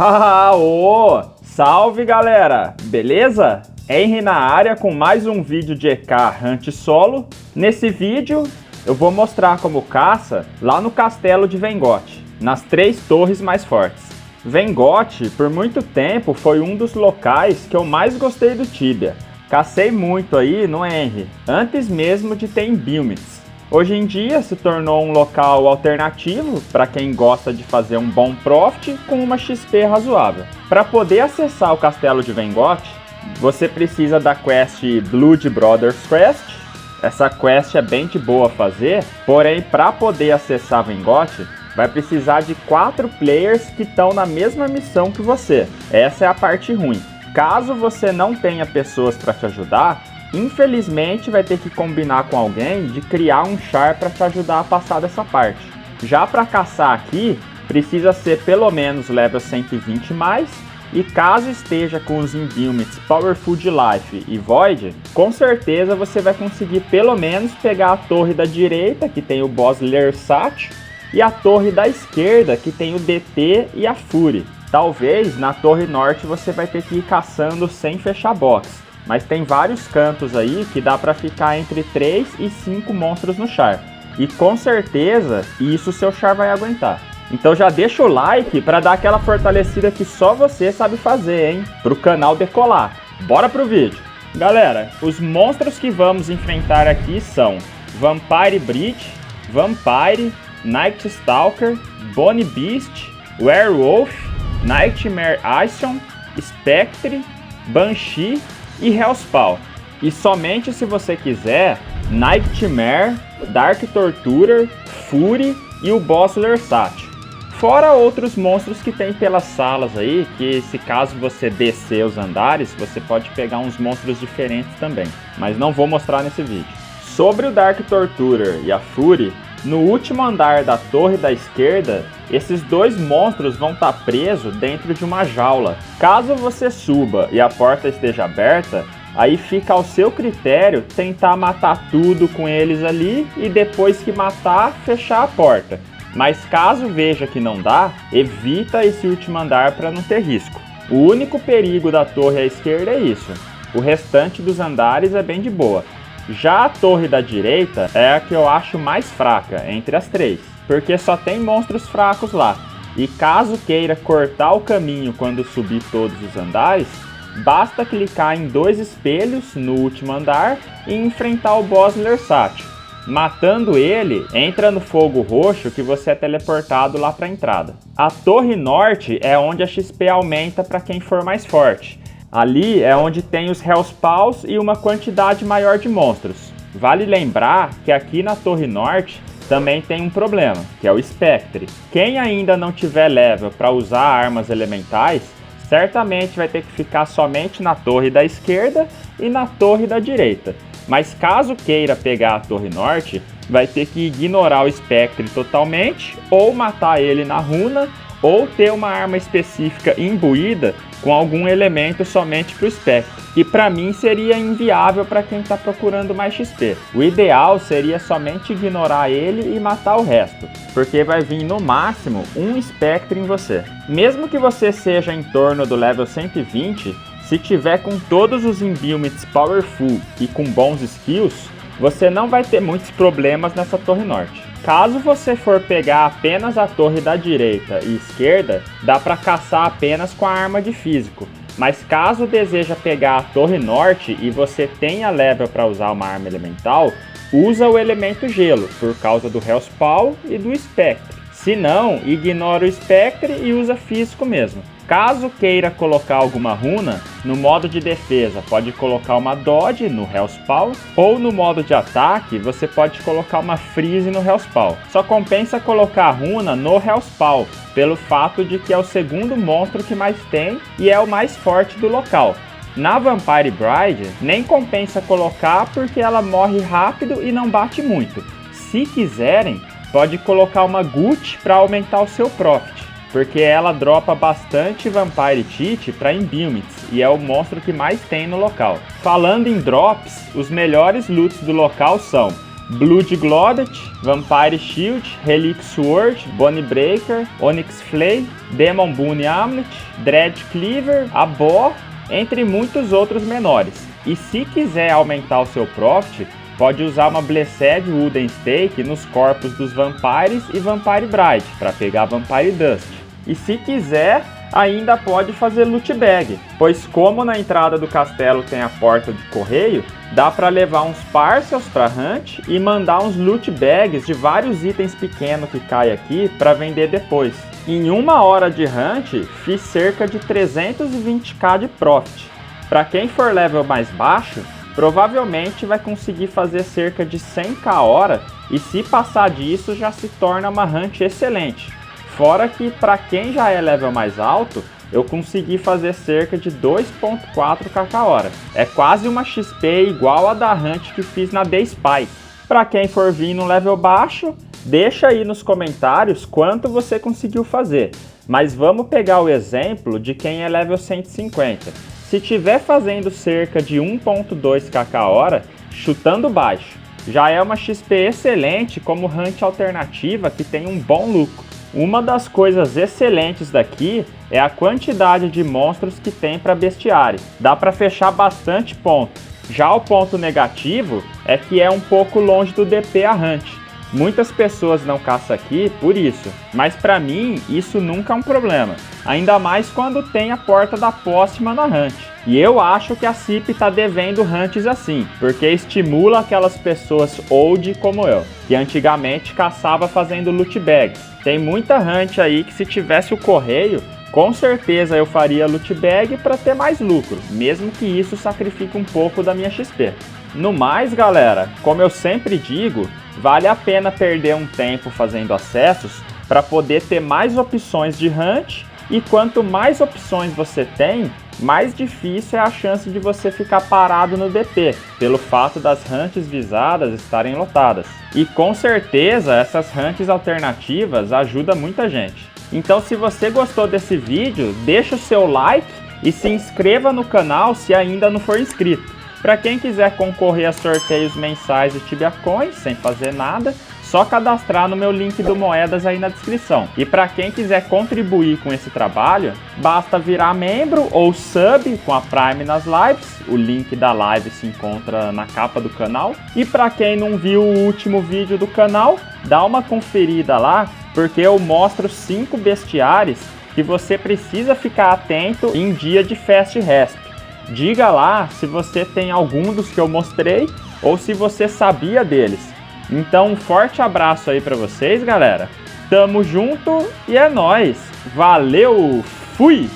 Ô! Salve galera! Beleza? Henry na área com mais um vídeo de EK Hunt Solo. Nesse vídeo eu vou mostrar como caça lá no castelo de Vengote, nas 3 torres mais fortes. Vengote, por muito tempo, foi um dos locais que eu mais gostei do Tibia. Cacei muito aí no Henry, antes mesmo de ter em Bilmits. Hoje em dia se tornou um local alternativo para quem gosta de fazer um bom profit com uma XP razoável. Para poder acessar o castelo de Vengote, você precisa da quest Blood Brothers Quest. Essa quest é bem de boa fazer, porém para poder acessar Vengote, vai precisar de 4 players que estão na mesma missão que você. Essa é a parte ruim. Caso você não tenha pessoas para te ajudar, infelizmente vai ter que combinar com alguém de criar um char para te ajudar a passar dessa parte. Já para caçar aqui, precisa ser pelo menos level 120 mais, e caso esteja com os Imbuements Powerful de Life e Void, com certeza você vai conseguir pelo menos pegar a torre da direita, que tem o boss Lersat, e a torre da esquerda, que tem o DT e a Fury. Talvez na torre norte você vai ter que ir caçando sem fechar box, mas tem vários cantos aí que dá para ficar entre 3 e 5 monstros no char. E com certeza isso seu char vai aguentar. Então já deixa o like para dar aquela fortalecida que só você sabe fazer, hein? Para o canal decolar. Bora pro vídeo! Galera, os monstros que vamos enfrentar aqui são Vampire Breach, Vampire, Night Stalker, Bonnie Beast, Werewolf, Nightmare Action, Spectre, Banshee e Hellspawn. E somente se você quiser, Nightmare, Dark Torturer, Fury e o boss Lersat. Fora outros monstros que tem pelas salas aí, que se caso você descer os andares, você pode pegar uns monstros diferentes também. Mas não vou mostrar nesse vídeo. Sobre o Dark Torturer e a Fury, no último andar da torre da esquerda, esses 2 monstros vão estar presos dentro de uma jaula. Caso você suba e a porta esteja aberta, aí fica ao seu critério tentar matar tudo com eles ali e depois que matar, fechar a porta. Mas caso veja que não dá, evita esse último andar para não ter risco. O único perigo da torre à esquerda é isso. O restante dos andares é bem de boa. Já a torre da direita é a que eu acho mais fraca entre as 3, porque só tem monstros fracos lá. E caso queira cortar o caminho quando subir todos os andares, basta clicar em 2 espelhos no último andar e enfrentar o boss Lersat. Matando ele, entra no fogo roxo que você é teleportado lá para a entrada. A torre norte é onde a XP aumenta para quem for mais forte. Ali é onde tem os Hellspawns e uma quantidade maior de monstros. Vale lembrar que aqui na torre norte também tem um problema, que é o Spectre. Quem ainda não tiver level para usar armas elementais, certamente vai ter que ficar somente na torre da esquerda e na torre da direita. Mas caso queira pegar a torre norte, vai ter que ignorar o Spectre totalmente, ou matar ele na runa, ou ter uma arma específica imbuída com algum elemento somente para o Spectre. E para mim seria inviável para quem está procurando mais XP. O ideal seria somente ignorar ele e matar o resto, porque vai vir no máximo um Spectre em você. Mesmo que você seja em torno do level 120, se tiver com todos os Imbuements Powerful e com bons skills, você não vai ter muitos problemas nessa torre norte. Caso você for pegar apenas a torre da direita e esquerda, dá para caçar apenas com a arma de físico. Mas caso deseja pegar a torre norte e você tenha level para usar uma arma elemental, usa o elemento gelo, por causa do Hellspawn e do Spectre. Se não, ignora o Spectre e usa físico mesmo. Caso queira colocar alguma runa, no modo de defesa pode colocar uma Dodge no Hellspawn, ou no modo de ataque você pode colocar uma Freeze no Hellspawn. Só compensa colocar a runa no Hellspawn, pelo fato de que é o segundo monstro que mais tem e é o mais forte do local. Na Vampire Bride, nem compensa colocar porque ela morre rápido e não bate muito. Se quiserem, pode colocar uma Gut para aumentar o seu profit, porque ela dropa bastante Vampire Cheat para Imbuements e é o monstro que mais tem no local. Falando em drops, os melhores loots do local são Blood Globet, Vampire Shield, Relic Sword, Bone Breaker, Onyx Flay, Demon Boone Amulet, Dread Cleaver, Abó, entre muitos outros menores. E se quiser aumentar o seu profit, pode usar uma Blessed Wooden Stake nos corpos dos Vampires e Vampire Bride, para pegar Vampire Dust. E se quiser, ainda pode fazer loot bag, pois como na entrada do castelo tem a porta de correio, dá para levar uns parcels para Hunt e mandar uns loot bags de vários itens pequenos que cai aqui para vender depois. Em 1 hora de Hunt, fiz cerca de 320k de profit. Para quem for level mais baixo, provavelmente vai conseguir fazer cerca de 100k hora e se passar disso já se torna uma Hunt excelente. Fora que para quem já é level mais alto, eu consegui fazer cerca de 2.4k hora. É quase uma XP igual a da Hunt que fiz na The Spy. Para quem for vir no level baixo, deixa aí nos comentários quanto você conseguiu fazer. Mas vamos pegar o exemplo de quem é level 150. Se tiver fazendo cerca de 1.2k hora, chutando baixo, já é uma XP excelente como Hunt alternativa que tem um bom lucro. Uma das coisas excelentes daqui é a quantidade de monstros que tem para bestiário. Dá para fechar bastante ponto. Já o ponto negativo é que é um pouco longe do DP a Hunt. Muitas pessoas não caçam aqui por isso, mas para mim isso nunca é um problema. Ainda mais quando tem a porta da pócima na Hunt. E eu acho que a CIP tá devendo Hunts assim, porque estimula aquelas pessoas old como eu, que antigamente caçava fazendo loot bags. Tem muita Hunt aí que se tivesse o correio, com certeza eu faria loot bag para ter mais lucro, mesmo que isso sacrifique um pouco da minha XP. No mais, galera, como eu sempre digo, vale a pena perder um tempo fazendo acessos para poder ter mais opções de Hunt, e quanto mais opções você tem, mais difícil é a chance de você ficar parado no DP, pelo fato das Hunts visadas estarem lotadas. E com certeza essas Hunts alternativas ajudam muita gente. Então se você gostou desse vídeo, deixa o seu like e se inscreva no canal se ainda não for inscrito. Para quem quiser concorrer a sorteios mensais de Tibia Coins sem fazer nada, só cadastrar no meu link do Moedas aí na descrição. E para quem quiser contribuir com esse trabalho, basta virar membro ou sub com a Prime nas lives. O link da live se encontra na capa do canal. E para quem não viu o último vídeo do canal, dá uma conferida lá, porque eu mostro 5 bestiários que você precisa ficar atento em dia de Fast Resp. Diga lá se você tem algum dos que eu mostrei ou se você sabia deles. Então um forte abraço aí pra vocês, galera. Tamo junto e é nóis. Valeu, fui!